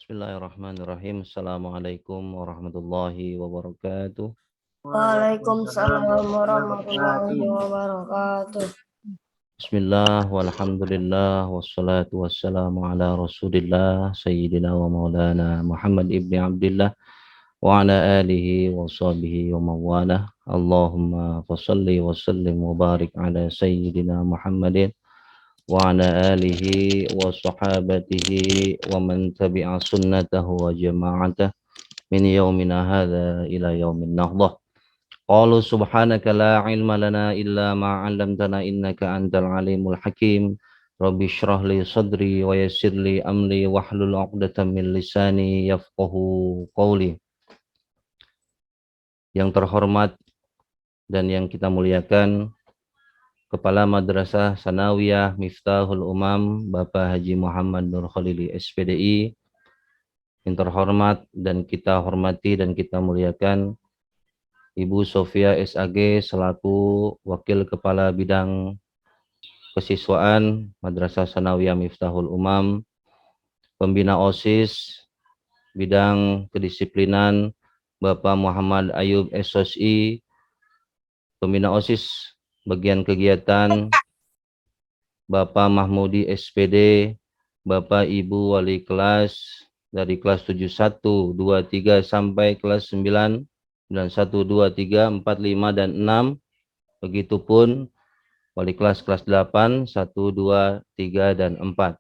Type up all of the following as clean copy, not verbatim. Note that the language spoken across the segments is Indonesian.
Bismillahirrahmanirrahim. Assalamualaikum warahmatullahi wabarakatuh. Waalaikumsalam warahmatullahi wabarakatuh. Bismillah, walhamdulillah, wassalatu wassalamu ala rasulillah, sayyidina wa maulana Muhammad ibni Abdillah, wa ala alihi wa sahbihi wa mawalah. Allahumma fasalli wa sallim wa barik ala sayyidina Muhammadin, wa ala alihi wa sahabatihi, wa man tabi'a sunnatahu wa jama'atah, min yaumina hadha ila yaumin nahdah. Qalu subhanaka la ilma lana illa ma 'allamtana innaka antal alimul hakim. Rabbi shrah li sadri wa yassir li amri wahlul 'uqdatam min lisani yafqahu qawli. Yang terhormat dan yang kita muliakan Kepala Madrasah Sanawiyah Miftahul Umam Bapak Haji Muhammad Nur Khalili SPDI. Yang terhormat dan kita hormati dan kita muliakan Ibu Sofia SAG selaku Wakil Kepala Bidang Kesiswaan Madrasah Sanawiyah Miftahul Umam, Pembina OSIS, Bidang Kedisiplinan Bapak Muhammad Ayub SOSI, Pembina OSIS Bagian Kegiatan Bapak Mahmudi SPD, Bapak Ibu Wali Kelas dari kelas 71, 23 sampai kelas 9, 91, 2, 3, 4, 5, dan 6. Begitupun wali kelas 8, 1, 2, 3, dan 4.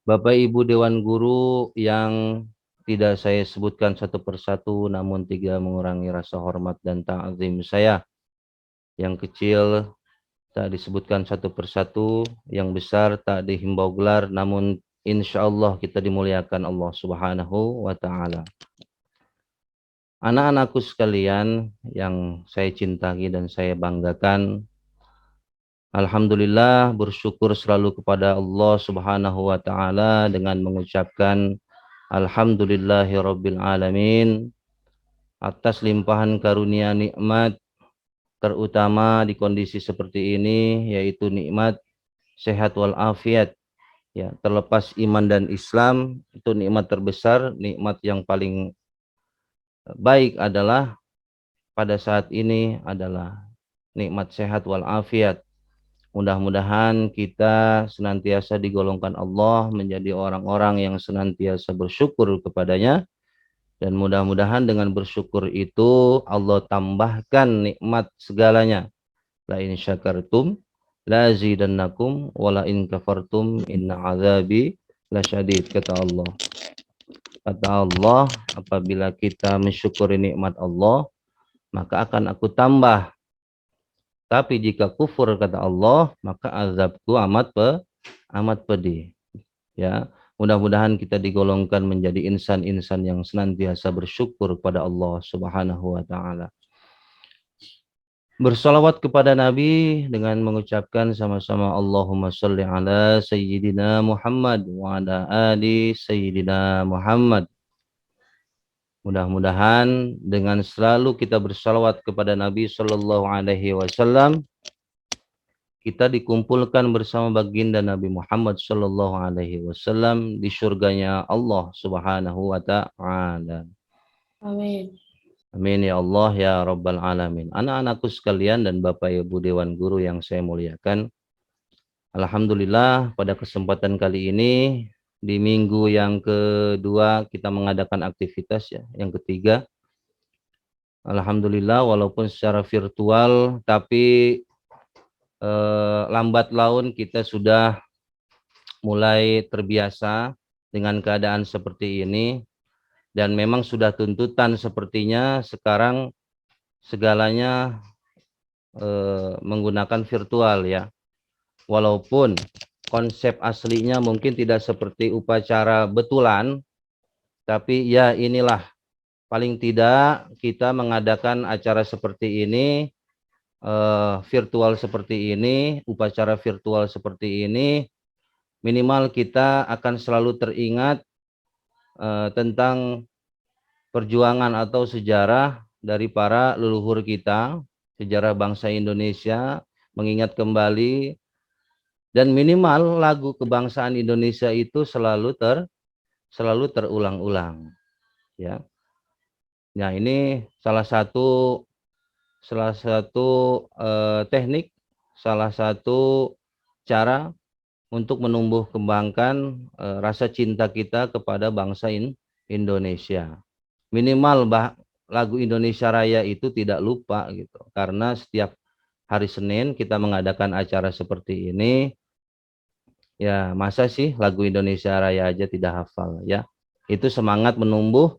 Bapak Ibu Dewan Guru yang tidak saya sebutkan satu persatu, namun tiga mengurangi rasa hormat dan ta'zim saya. Yang kecil tak disebutkan satu persatu, yang besar tak dihimbau gelar, namun insya Allah kita dimuliakan Allah Subhanahu wa Ta'ala. Anak-anakku sekalian yang saya cintai dan saya banggakan, alhamdulillah bersyukur selalu kepada Allah Subhanahu wa Ta'ala dengan mengucapkan alhamdulillahirabbil alamin atas limpahan karunia nikmat, terutama di kondisi seperti ini, yaitu nikmat sehat walafiat. Ya, terlepas iman dan Islam, itu nikmat terbesar, nikmat yang paling baik adalah pada saat ini adalah nikmat sehat walafiat. Mudah-mudahan kita senantiasa digolongkan Allah menjadi orang-orang yang senantiasa bersyukur kepadanya, dan mudah-mudahan dengan bersyukur itu Allah tambahkan nikmat segalanya. La in syakartum la azidannakum wa la in kafartum inna azabi lasyadid, kata Allah. Kata Allah, apabila kita mensyukuri nikmat Allah, maka akan aku tambah. Tapi jika kufur, kata Allah, maka azabku amat pedih. Ya, mudah-mudahan kita digolongkan menjadi insan-insan yang senantiasa bersyukur kepada Allah Subhanahu wa Ta'ala. Bersalawat kepada Nabi dengan mengucapkan sama-sama Allahumma sholli ala Sayyidina Muhammad wa ala ali Sayyidina Muhammad. Mudah-mudahan dengan selalu kita bersalawat kepada Nabi Sallallahu Alaihi Wasallam, kita dikumpulkan bersama baginda Nabi Muhammad Sallallahu Alaihi Wasallam di surganya Allah Subhanahu Wa Taala. Amin. Amin ya Allah ya Rabbal Alamin. Anak-anakku sekalian dan Bapak Ibu Dewan Guru yang saya muliakan, alhamdulillah pada kesempatan kali ini di minggu yang kedua kita mengadakan aktivitas ya, yang ketiga. Alhamdulillah walaupun secara virtual, tapi lambat laun kita sudah mulai terbiasa dengan keadaan seperti ini, dan memang sudah tuntutan sepertinya sekarang segalanya menggunakan virtual ya. Walaupun konsep aslinya mungkin tidak seperti upacara betulan, tapi ya inilah, paling tidak kita mengadakan acara seperti ini, virtual seperti ini, upacara virtual seperti ini, minimal kita akan selalu teringat tentang perjuangan atau sejarah dari para leluhur kita, sejarah bangsa Indonesia, mengingat kembali, dan minimal lagu kebangsaan Indonesia itu selalu selalu terulang-ulang, ya. Nah, ini salah satu teknik, salah satu cara untuk menumbuh kembangkan rasa cinta kita kepada bangsa Indonesia. Minimal lagu Indonesia Raya itu tidak lupa gitu. Karena setiap hari Senin kita mengadakan acara seperti ini, ya masa sih lagu Indonesia Raya aja tidak hafal, ya. Itu semangat menumbuh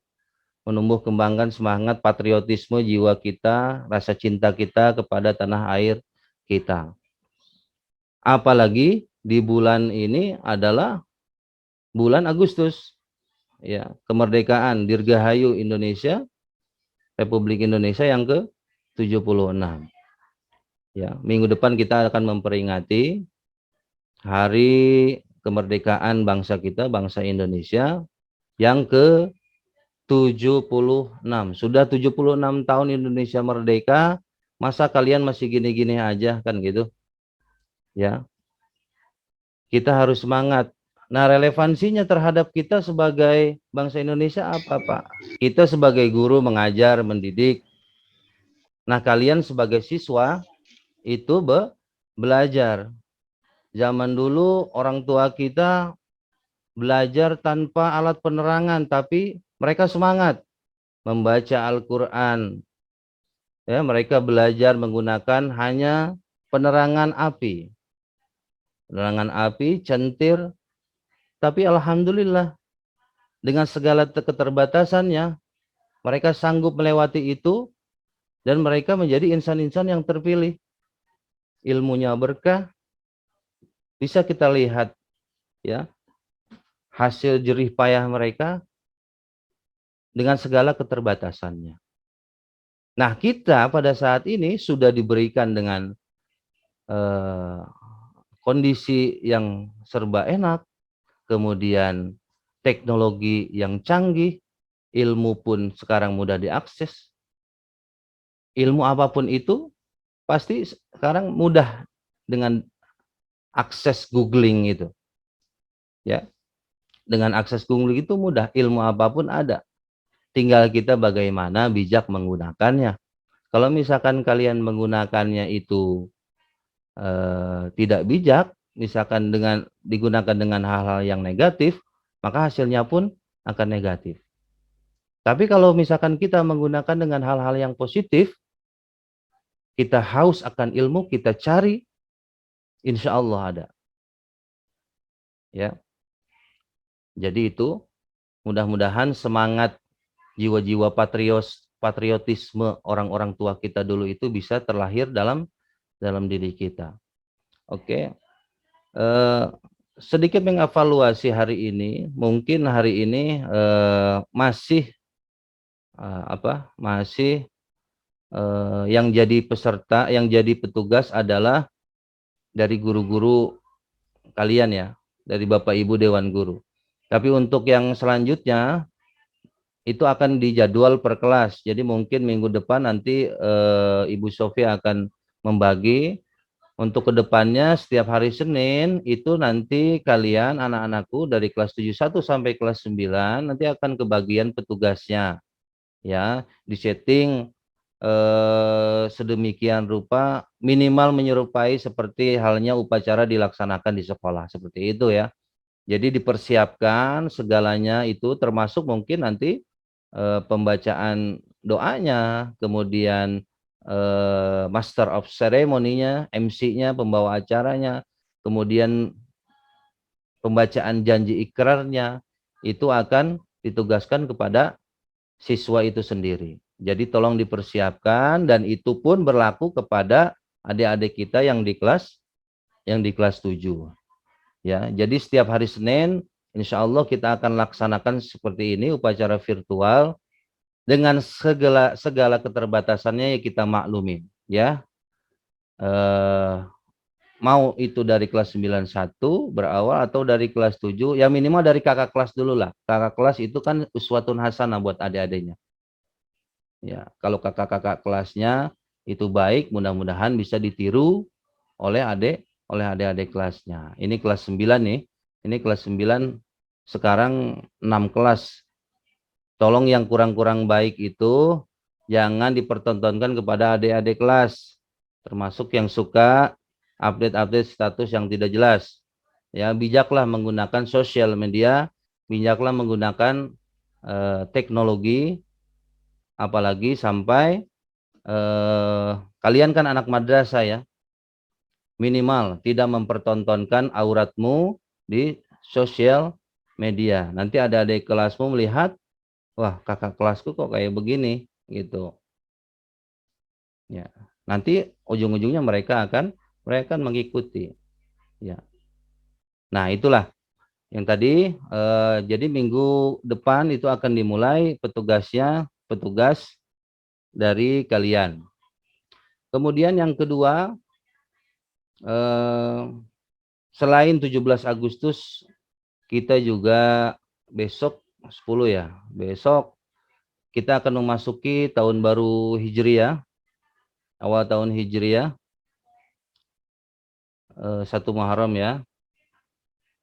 kembangkan semangat patriotisme jiwa kita, rasa cinta kita kepada tanah air kita. Apalagi di bulan ini adalah bulan Agustus, ya, kemerdekaan Dirgahayu Indonesia, Republik Indonesia yang ke-76. Ya, minggu depan kita akan memperingati hari kemerdekaan bangsa kita, bangsa Indonesia yang ke-76. Sudah 76 tahun Indonesia merdeka, masa kalian masih gini-gini aja kan gitu? Ya. Kita harus semangat. Nah, relevansinya terhadap kita sebagai bangsa Indonesia apa, Pak? Kita sebagai guru mengajar, mendidik. Nah, kalian sebagai siswa itu belajar. Zaman dulu orang tua kita belajar tanpa alat penerangan, tapi mereka semangat membaca Al-Quran. Ya, mereka belajar menggunakan hanya penerangan api. Penerangan api, centir, tapi alhamdulillah dengan segala keterbatasannya, mereka sanggup melewati itu dan mereka menjadi insan-insan yang terpilih. Ilmunya berkah, bisa kita lihat ya hasil jerih payah mereka dengan segala keterbatasannya. Nah, kita pada saat ini sudah diberikan dengan kondisi yang serba enak, kemudian teknologi yang canggih, ilmu pun sekarang mudah diakses. Ilmu apapun itu pasti sekarang mudah dengan akses googling itu. Ya. Dengan akses googling itu mudah, ilmu apapun ada. Tinggal kita bagaimana bijak menggunakannya. Kalau misalkan kalian menggunakannya itu tidak bijak, misalkan digunakan dengan hal-hal yang negatif, maka hasilnya pun akan negatif. Tapi kalau misalkan kita menggunakan dengan hal-hal yang positif, kita haus akan ilmu, kita cari, insya Allah ada. Ya. Jadi itu mudah-mudahan semangat jiwa-jiwa patriotisme orang-orang tua kita dulu itu bisa terlahir dalam diri kita. Oke. Sedikit mengevaluasi hari ini, mungkin hari ini masih yang jadi peserta, yang jadi petugas adalah dari guru-guru kalian ya, dari Bapak Ibu Dewan Guru. Tapi untuk yang selanjutnya itu akan dijadwal per kelas. Jadi mungkin minggu depan nanti Ibu Sofia akan membagi untuk kedepannya setiap hari Senin itu nanti kalian anak-anakku dari kelas 71 sampai kelas 9 nanti akan kebagian petugasnya. Ya, disetting sedemikian rupa minimal menyerupai seperti halnya upacara dilaksanakan di sekolah seperti itu ya. Jadi dipersiapkan segalanya itu termasuk mungkin nanti pembacaan doanya, kemudian master of ceremony-nya, MC-nya, pembawa acaranya, kemudian pembacaan janji ikrarnya itu akan ditugaskan kepada siswa itu sendiri. Jadi tolong dipersiapkan dan itu pun berlaku kepada adik-adik kita yang di kelas 7. Ya, jadi setiap hari Senin insya Allah kita akan laksanakan seperti ini upacara virtual dengan segala keterbatasannya ya kita maklumin ya. Mau itu dari kelas 91 berawal atau dari kelas 7, ya minimal dari kakak kelas dulu lah. Kakak kelas itu kan uswatun hasanah buat adik-adiknya. Ya, kalau kakak-kakak kelasnya itu baik, mudah-mudahan bisa ditiru oleh adik-adik kelasnya. Ini kelas 9 nih. Ini kelas 9 sekarang 6 kelas. Tolong yang kurang-kurang baik itu jangan dipertontonkan kepada adik-adik kelas, termasuk yang suka update-update status yang tidak jelas. Ya, bijaklah menggunakan sosial media, bijaklah menggunakan teknologi, apalagi sampai kalian kan anak madrasah ya, minimal tidak mempertontonkan auratmu di sosial media. Nanti ada adik kelasmu melihat, wah kakak kelasku kok kayak begini gitu. Ya, nanti ujung-ujungnya mereka akan mengikuti. Ya, nah itulah yang tadi. Jadi minggu depan itu akan dimulai petugas dari kalian. Kemudian yang kedua, selain 17 Agustus, kita juga besok 10 ya. Besok kita akan memasuki tahun baru Hijriah, awal tahun Hijriah, 1 Muharram ya.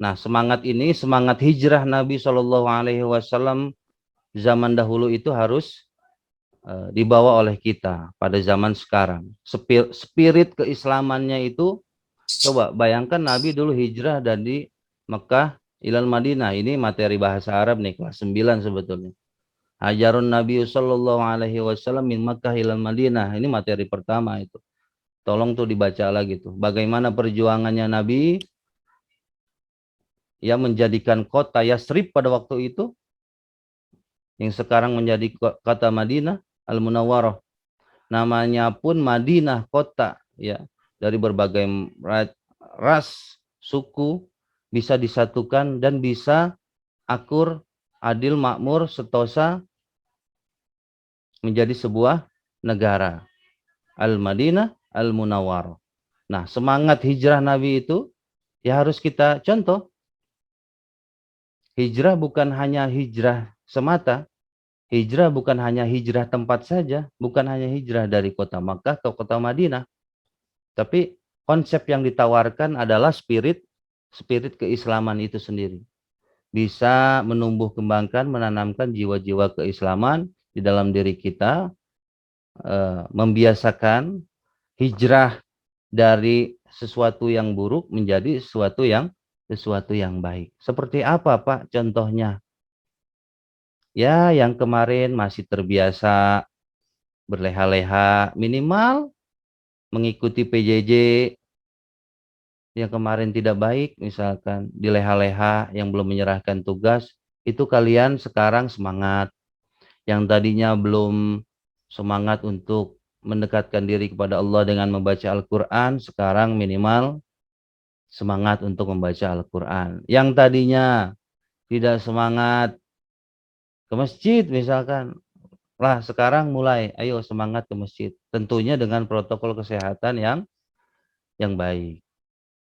Nah, semangat ini, semangat hijrah Nabi Shallallahu Alaihi Wasallam zaman dahulu itu harus dibawa oleh kita pada zaman sekarang. Spirit keislamannya itu, coba bayangkan Nabi dulu hijrah dari Mekah ilal Madinah. Ini materi bahasa Arab nih, kelas 9 sebetulnya. Hajarun Nabi Sallallahu Alaihi Wasallam min Makkah ilal Madinah. Ini materi pertama itu. Tolong tuh dibaca lagi tuh. Bagaimana perjuangannya Nabi yang menjadikan kota Yasrib pada waktu itu, yang sekarang menjadi kota Madinah Al-Munawwarah. Namanya pun Madinah, kota ya, dari berbagai ras, suku bisa disatukan dan bisa akur, adil, makmur, sentosa menjadi sebuah negara. Al-Madinah Al-Munawwarah. Nah, semangat hijrah Nabi itu ya harus kita contoh. Hijrah bukan hanya hijrah semata. Hijrah bukan hanya hijrah tempat saja, bukan hanya hijrah dari kota Makkah ke kota Madinah. Tapi konsep yang ditawarkan adalah spirit keislaman itu sendiri. Bisa menumbuh kembangkan, menanamkan jiwa-jiwa keislaman di dalam diri kita, membiasakan hijrah dari sesuatu yang buruk menjadi sesuatu yang baik. Seperti apa, Pak? Contohnya, ya yang kemarin masih terbiasa berleha-leha, minimal mengikuti PJJ yang kemarin tidak baik, misalkan dileha-leha yang belum menyerahkan tugas, itu kalian sekarang semangat. Yang tadinya belum semangat untuk mendekatkan diri kepada Allah dengan membaca Al-Quran, sekarang minimal semangat untuk membaca Al-Quran. Yang tadinya tidak semangat ke masjid misalkan, lah sekarang mulai, ayo semangat ke masjid. Tentunya dengan protokol kesehatan yang baik.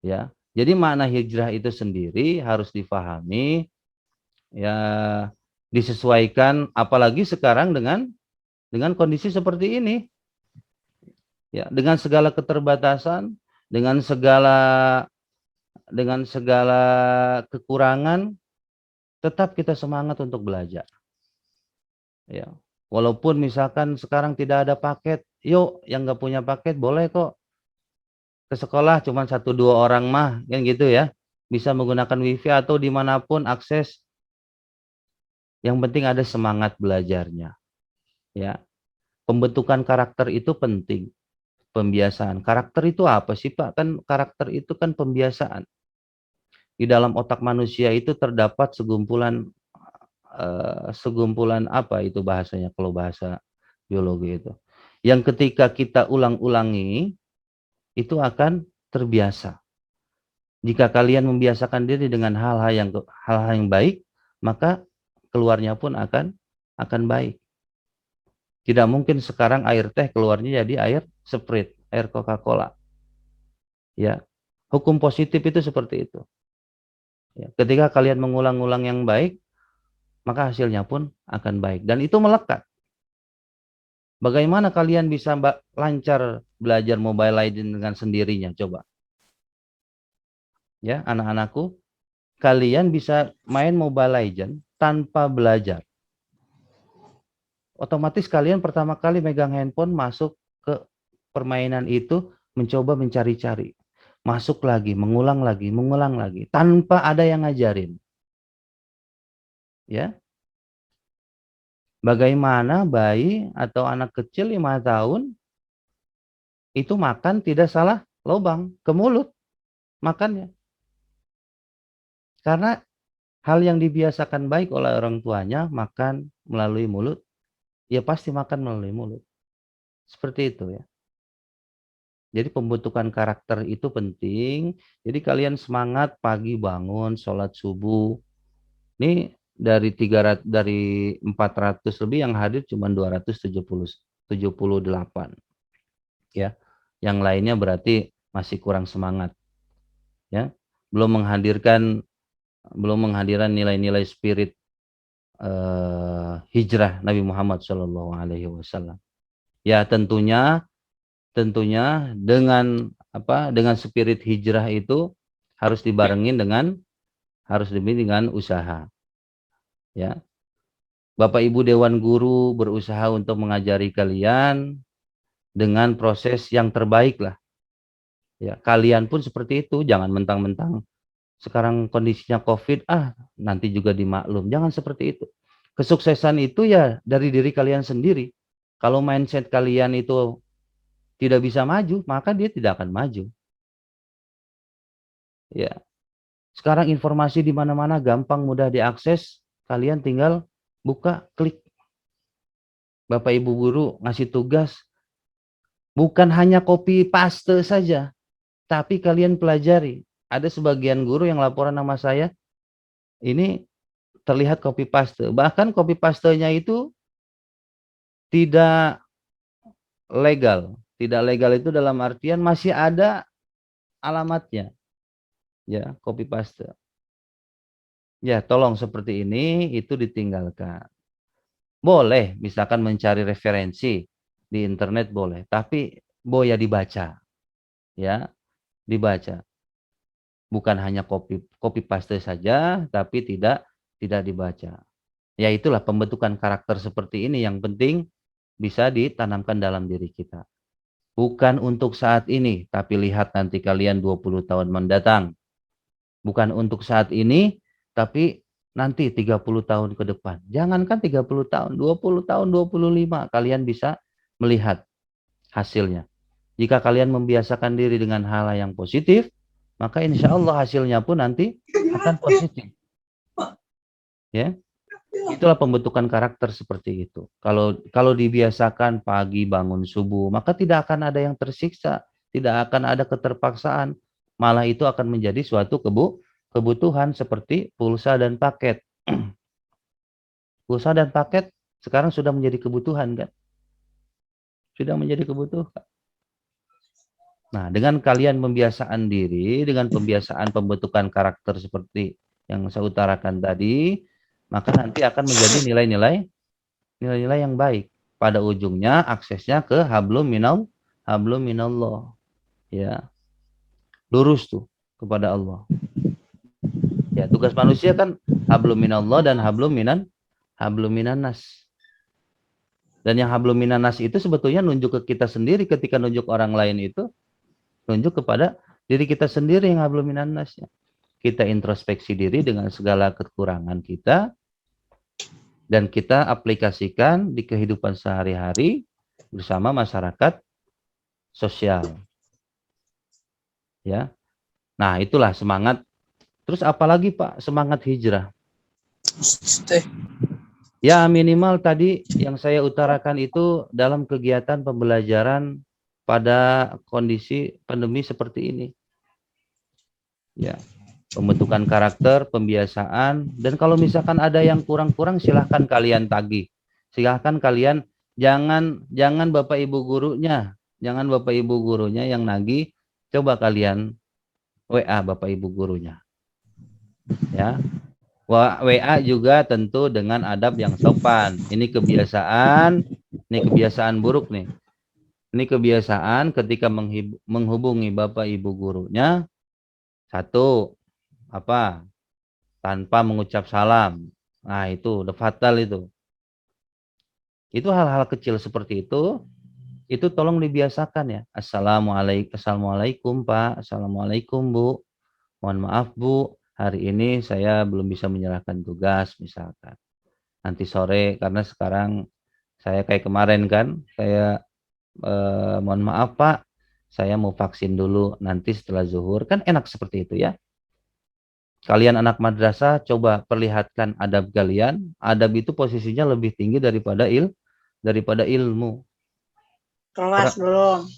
Ya, jadi makna hijrah itu sendiri harus difahami, ya disesuaikan, apalagi sekarang dengan kondisi seperti ini. Ya, dengan segala keterbatasan, dengan segala kekurangan, tetap kita semangat untuk belajar. Ya, walaupun misalkan sekarang tidak ada paket, yuk yang nggak punya paket boleh kok ke sekolah, cuma 1-2 orang mah, kan gitu ya. Bisa menggunakan wifi atau dimanapun akses. Yang penting ada semangat belajarnya. Ya, pembentukan karakter itu penting. Pembiasaan. Karakter itu apa sih, Pak? Kan karakter itu kan pembiasaan. Di dalam otak manusia itu terdapat segumpulan apa itu bahasanya kalau bahasa biologi itu. Yang ketika kita ulang-ulangi itu akan terbiasa. Jika kalian membiasakan diri dengan hal-hal yang baik, maka keluarnya pun akan baik. Tidak mungkin sekarang air teh keluarnya jadi air Sprite, air Coca-Cola. Ya, hukum positif itu seperti itu. Ya, ketika kalian mengulang-ulang yang baik, maka hasilnya pun akan baik dan itu melekat. Bagaimana kalian bisa lancar belajar Mobile Legends dengan sendirinya? Coba. Ya, anak-anakku, kalian bisa main Mobile Legends tanpa belajar. Otomatis kalian pertama kali megang handphone, masuk ke permainan itu, mencoba mencari-cari. Masuk lagi, mengulang lagi, tanpa ada yang ngajarin. Ya. Bagaimana bayi atau anak kecil 5 tahun itu makan tidak salah lubang ke mulut makannya. Karena hal yang dibiasakan baik oleh orang tuanya, makan melalui mulut, ya pasti makan melalui mulut. Seperti itu ya. Jadi pembentukan karakter itu penting. Jadi kalian semangat pagi bangun, sholat subuh. Ini dari 400 lebih yang hadir cuma 278 ya. Yang lainnya berarti masih kurang semangat ya. Belum menghadirkan nilai-nilai spirit hijrah Nabi Muhammad SAW. Ya tentunya dengan spirit hijrah itu harus dibarengin dengan usaha. Ya. Bapak Ibu Dewan Guru berusaha untuk mengajari kalian dengan proses yang terbaik lah. Ya, kalian pun seperti itu, jangan mentang-mentang sekarang kondisinya COVID, nanti juga dimaklum. Jangan seperti itu. Kesuksesan itu ya dari diri kalian sendiri. Kalau mindset kalian itu tidak bisa maju, maka dia tidak akan maju. Ya. Sekarang informasi di mana-mana gampang, mudah diakses. Kalian tinggal buka, klik. Bapak Ibu guru ngasih tugas, bukan hanya copy paste saja, tapi kalian pelajari. Ada sebagian guru yang laporan nama saya, ini terlihat copy paste. Bahkan copy pastenya itu tidak legal. Tidak legal itu dalam artian masih ada alamatnya. Ya, copy paste. Ya, tolong seperti ini itu ditinggalkan. Boleh, misalkan mencari referensi di internet boleh, tapi boya dibaca. Ya, dibaca. Bukan hanya copy paste saja, tapi tidak dibaca. Ya itulah pembentukan karakter seperti ini yang penting bisa ditanamkan dalam diri kita. Bukan untuk saat ini, tapi lihat nanti kalian 20 tahun mendatang. Bukan untuk saat ini, tapi nanti 30 tahun ke depan. Jangankan 30 tahun, 20 tahun, 25 kalian bisa melihat hasilnya. Jika kalian membiasakan diri dengan hal yang positif, maka insya Allah hasilnya pun nanti akan positif. Ya, itulah pembentukan karakter seperti itu. Kalau dibiasakan pagi bangun subuh, maka tidak akan ada yang tersiksa, tidak akan ada keterpaksaan. Malah itu akan menjadi suatu kebutuhan seperti pulsa dan paket. Pulsa dan paket sekarang sudah menjadi kebutuhan kan? Sudah menjadi kebutuhan. Nah, dengan kalian pembiasaan diri, dengan pembiasaan pembentukan karakter seperti yang saya utarakan tadi, maka nanti akan menjadi nilai-nilai yang baik. Pada ujungnya aksesnya ke hablum minallah. Ya. Lurus tuh kepada Allah. Ya, tugas manusia kan hablum minallah dan hablum minannas. Dan yang hablum minannas itu sebetulnya nunjuk ke kita sendiri, ketika nunjuk orang lain itu nunjuk kepada diri kita sendiri yang hablum minannasnya. Kita introspeksi diri dengan segala kekurangan kita dan kita aplikasikan di kehidupan sehari-hari bersama masyarakat sosial. Ya. Nah, itulah semangat. Terus apalagi Pak semangat hijrah? Ya minimal tadi yang saya utarakan itu dalam kegiatan pembelajaran pada kondisi pandemi seperti ini. Ya, pembentukan karakter, pembiasaan, dan kalau misalkan ada yang kurang-kurang silahkan kalian tagih. Silahkan kalian jangan Bapak Ibu gurunya, yang nagih, coba kalian WA Bapak Ibu gurunya. Ya. WA juga tentu dengan adab yang sopan. Ini kebiasaan buruk nih. Ini kebiasaan ketika menghubungi Bapak Ibu gurunya. Satu, tanpa mengucap salam. Nah, itu udah fatal itu. Itu hal-hal kecil seperti itu tolong dibiasakan ya. Assalamualaikum Pak, Assalamualaikum Bu. Mohon maaf Bu, hari ini saya belum bisa menyerahkan tugas misalkan. Nanti sore karena sekarang saya kayak kemarin kan, saya mohon maaf Pak, saya mau vaksin dulu nanti setelah zuhur. Kan enak seperti itu ya. Kalian anak madrasah coba perlihatkan adab kalian. Adab itu posisinya lebih tinggi daripada ilmu. Kelas belum.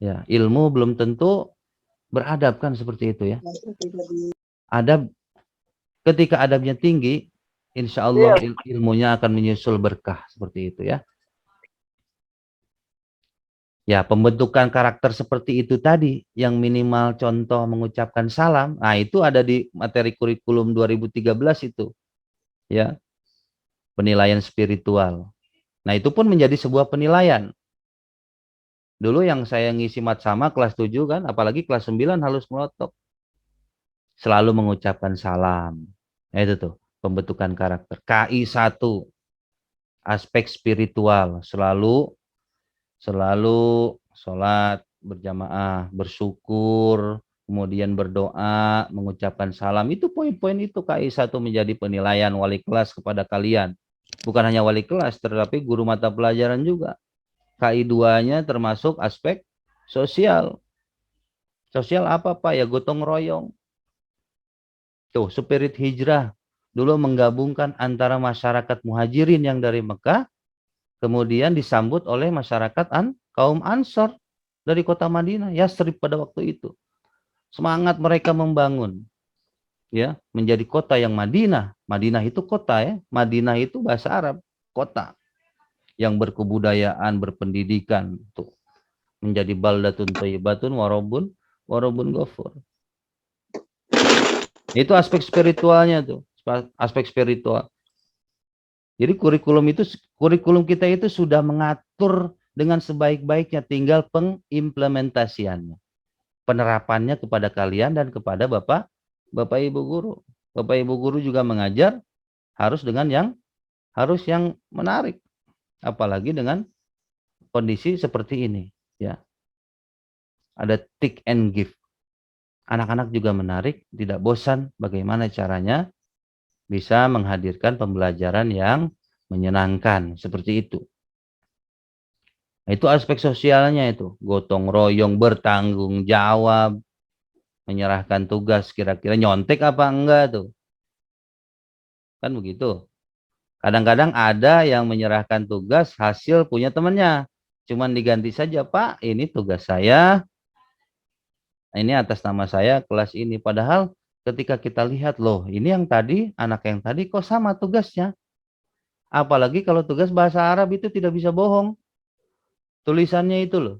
Ya, ilmu belum tentu beradab kan seperti itu ya. Adab, ketika adabnya tinggi, insya Allah ilmunya akan menyusul berkah seperti itu ya. Ya, pembentukan karakter seperti itu tadi, yang minimal contoh mengucapkan salam, nah itu ada di materi kurikulum 2013 itu, ya, penilaian spiritual. Nah itu pun menjadi sebuah penilaian. Dulu yang saya ngisi mat sama kelas 7 kan, apalagi kelas 9 halus melotok. Selalu mengucapkan salam. Nah itu tuh, pembentukan karakter. KI 1, aspek spiritual, selalu sholat berjamaah, bersyukur, kemudian berdoa, mengucapkan salam. Itu poin-poin itu KI 1 menjadi penilaian wali kelas kepada kalian. Bukan hanya wali kelas, tetapi guru mata pelajaran juga. KI 2-nya termasuk aspek sosial. Sosial apa Pak? Ya gotong royong. Tuh, spirit hijrah. Dulu menggabungkan antara masyarakat muhajirin yang dari Mekah, kemudian disambut oleh masyarakat kaum Ansor dari kota Madinah, Yasrib pada waktu itu. Semangat mereka membangun, ya, menjadi kota yang Madinah. Madinah itu kota ya, Madinah itu bahasa Arab, kota yang berkebudayaan, berpendidikan, tuh menjadi baldatun thayyibatun warabun ghafur. Itu aspek spiritualnya tuh, aspek spiritual. Jadi kurikulum kita itu sudah mengatur dengan sebaik-baiknya, tinggal pengimplementasiannya, penerapannya kepada kalian dan kepada Bapak Ibu guru. Bapak Ibu guru juga mengajar harus yang menarik, apalagi dengan kondisi seperti ini, ya. Ada take and give. Anak-anak juga menarik, tidak bosan bagaimana caranya bisa menghadirkan pembelajaran yang menyenangkan seperti itu. Nah, itu aspek sosialnya itu, gotong royong, bertanggung jawab, menyerahkan tugas, kira-kira nyontek apa enggak tuh. Kan begitu. Kadang-kadang ada yang menyerahkan tugas hasil punya temannya. Cuman diganti saja, Pak, ini tugas saya, ini atas nama saya kelas ini. Padahal ketika kita lihat, loh ini yang tadi, anak yang tadi kok sama tugasnya. Apalagi kalau tugas bahasa Arab itu tidak bisa bohong. Tulisannya itu loh.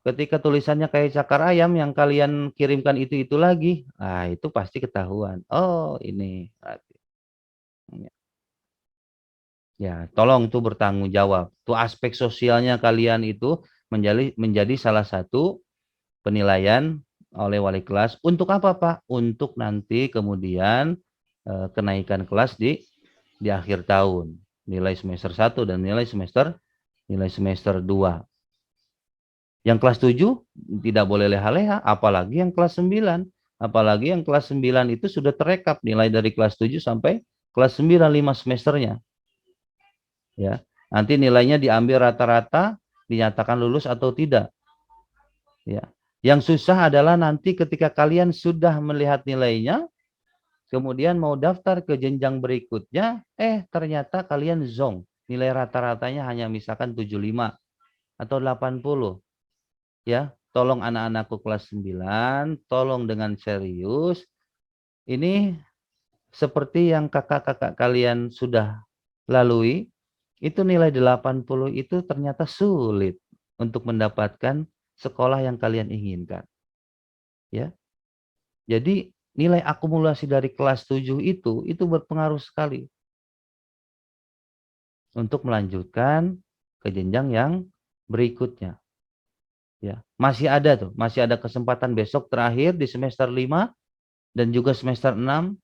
Ketika tulisannya kayak cakar ayam yang kalian kirimkan itu lagi, nah itu pasti ketahuan. Oh ini. Ya, tolong tuh bertanggung jawab. Tuh aspek sosialnya kalian itu menjadi salah satu penilaian oleh wali kelas. Untuk apa Pak? Untuk nanti kemudian kenaikan kelas di akhir tahun. Nilai semester 1 dan nilai semester 2. Yang kelas 7 tidak boleh leha-leha, apalagi yang kelas 9. Apalagi yang kelas 9 itu sudah terekap nilai dari kelas 7 sampai kelas 9 5 semesternya. Ya, nanti nilainya diambil rata-rata, dinyatakan lulus atau tidak. Ya. Yang susah adalah nanti ketika kalian sudah melihat nilainya, kemudian mau daftar ke jenjang berikutnya, ternyata kalian zonk. Nilai rata-ratanya hanya misalkan 75 atau 80. Ya, tolong anak-anakku kelas 9, tolong dengan serius. Ini seperti yang kakak-kakak kalian sudah lalui, itu nilai 80 itu ternyata sulit untuk mendapatkan sekolah yang kalian inginkan. Ya. Jadi nilai akumulasi dari kelas 7 itu berpengaruh sekali untuk melanjutkan ke jenjang yang berikutnya. Ya, masih ada kesempatan besok terakhir di semester 5 dan juga semester 6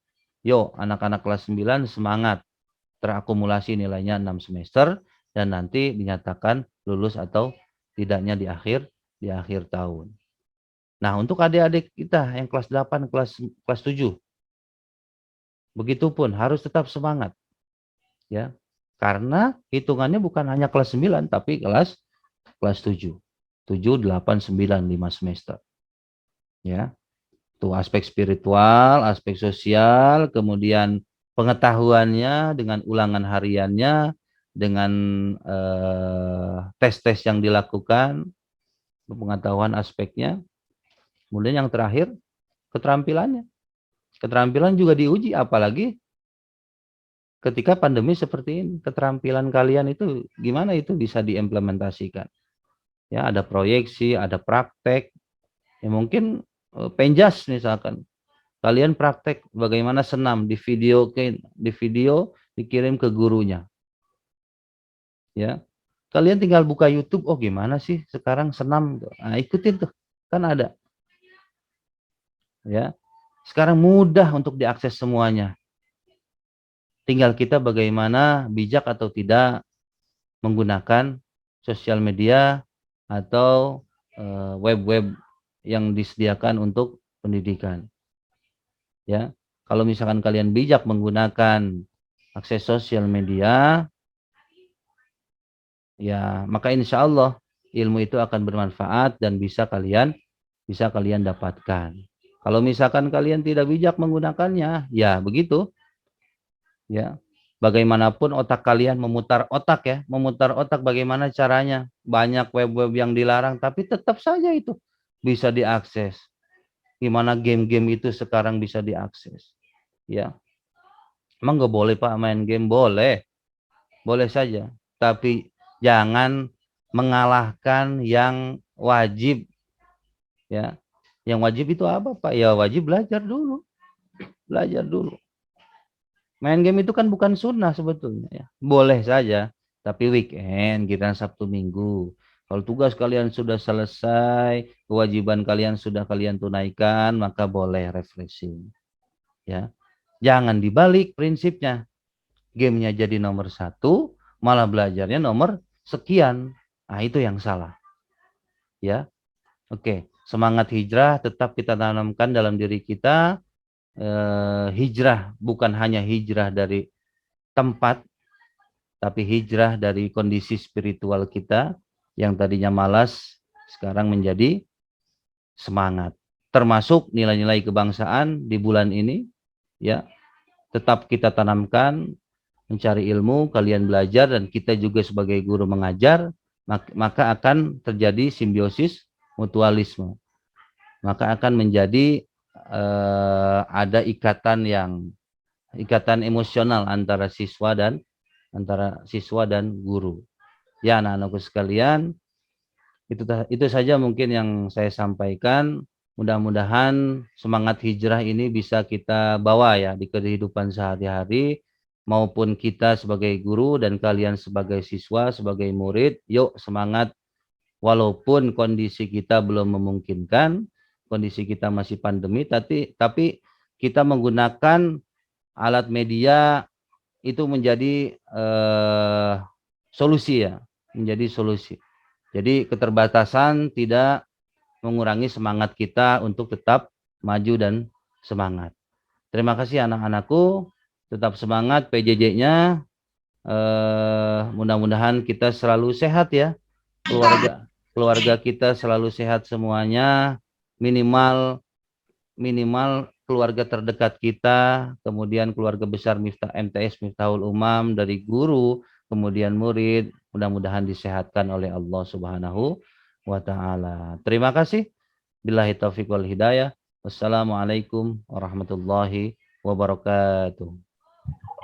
Yuk, anak-anak kelas 9 semangat. Terakumulasi nilainya 6 semester dan nanti dinyatakan lulus atau tidaknya di akhir tahun. Nah, untuk adik-adik kita yang kelas 8, kelas 7, begitupun harus tetap semangat. Ya. Karena hitungannya bukan hanya kelas 9 tapi kelas 7. 7, 8, 9, 5 semester. Ya. Tuh aspek spiritual, aspek sosial, kemudian pengetahuannya dengan ulangan hariannya, dengan tes-tes yang dilakukan, pengetahuan aspeknya. Kemudian yang terakhir, keterampilannya. Keterampilan juga diuji, apalagi ketika pandemi seperti ini. Keterampilan kalian itu gimana itu bisa diimplementasikan. Ya, ada proyeksi, ada praktek. Ya mungkin penjas misalkan. Kalian praktek bagaimana senam di video dikirim ke gurunya. Ya. Kalian tinggal buka YouTube, oh gimana sih sekarang senam? Nah, ikutin tuh. Kan ada. Ya. Sekarang mudah untuk diakses semuanya. Tinggal kita bagaimana bijak atau tidak menggunakan sosial media atau web-web yang disediakan untuk pendidikan. Ya, kalau misalkan kalian bijak menggunakan akses sosial media, ya maka insya Allah ilmu itu akan bermanfaat dan bisa kalian dapatkan. Kalau misalkan kalian tidak bijak menggunakannya, ya begitu. Ya, bagaimanapun otak kalian memutar otak bagaimana caranya? Banyak web-web yang dilarang, tapi tetap saja itu bisa diakses. Gimana game-game itu sekarang bisa diakses? Ya, emang nggak boleh Pak main game? Boleh, boleh saja. Tapi jangan mengalahkan yang wajib. Ya, yang wajib itu apa Pak? Ya wajib belajar dulu. Main game itu kan bukan sunnah sebetulnya ya. Boleh saja, tapi weekend kita Sabtu Minggu. Kalau tugas kalian sudah selesai, kewajiban kalian sudah kalian tunaikan, maka boleh refreshing. Ya, jangan dibalik prinsipnya. Gamenya jadi nomor 1, malah belajarnya nomor sekian. Nah itu yang salah. Ya, oke. Semangat hijrah tetap kita tanamkan dalam diri kita. Hijrah bukan hanya hijrah dari tempat, tapi hijrah dari kondisi spiritual kita yang tadinya malas sekarang menjadi semangat. Termasuk nilai-nilai kebangsaan di bulan ini, ya tetap kita tanamkan, mencari ilmu, kalian belajar dan kita juga sebagai guru mengajar, maka akan terjadi simbiosis mutualisme. Maka akan menjadi ada ikatan emosional antara siswa dan guru. Ya anak-anakku sekalian, itu saja mungkin yang saya sampaikan. Mudah-mudahan semangat hijrah ini bisa kita bawa ya di kehidupan sehari-hari, maupun kita sebagai guru dan kalian sebagai siswa, sebagai murid. Yuk semangat, walaupun kondisi kita belum memungkinkan, kondisi kita masih pandemi, tapi kita menggunakan alat media itu menjadi solusi ya, menjadi solusi. Jadi keterbatasan tidak mengurangi semangat kita untuk tetap maju dan semangat. Terima kasih anak-anakku, tetap semangat PJJ-nya. Mudah-mudahan kita selalu sehat ya, keluarga kita selalu sehat semuanya, minimal keluarga terdekat kita, kemudian keluarga besar MTS Miftahul Umam, dari guru, kemudian murid, mudah-mudahan disehatkan oleh Allah Subhanahu wa Ta'ala. Terima kasih. Billahi taufiq wal hidayah. Wassalamualaikum warahmatullahi wabarakatuh.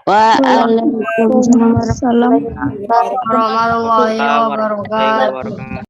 Waalaikumsalam warahmatullahi wabarakatuh.